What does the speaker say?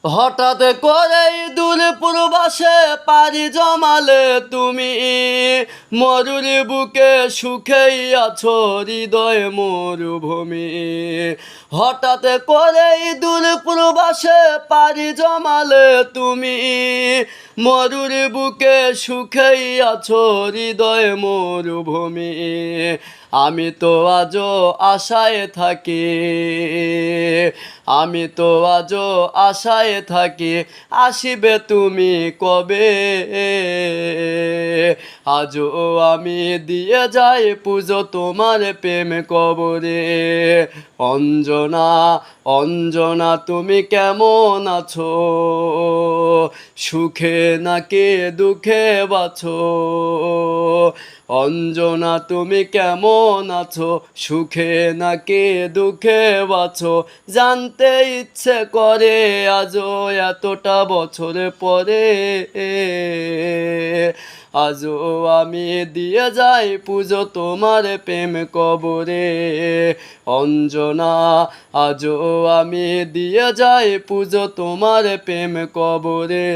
হঠাৎ করেই দূর প্রবাসে পাড়ি জমালে তুমি, মরুর বুকে সুখেই আছো হৃদয় মরুভূমি। হঠাৎ করেই দূর প্রবাসে পাড়ি জমালে তুমি, মরুর বুকে সুখেই আছো হৃদয় মরুভূমি। আমি তো আজও আশায় থাকি, আমি তো আজও আশায় থাকি, আসিবে তুমি কবে। আজও আমি দিয়ে যাই পুজো তোমার প্রেম কবরে। অঞ্জনা অঞ্জনা তুমি কেমন আছো, সুখে নাকি দুঃখে বাছো। অঞ্জনা তুমি কেমন আছো, সুখে নাকি দুঃখে বাছো। জানতে ইচ্ছে করে আজও এতটা বছর পরে, আজও আমি দিয়ে যাই পুজো তোমার প্রেম কবরে। অঞ্জনা আজও আমি দিয়ে যাই পুজো তোমার প্রেম কবরে।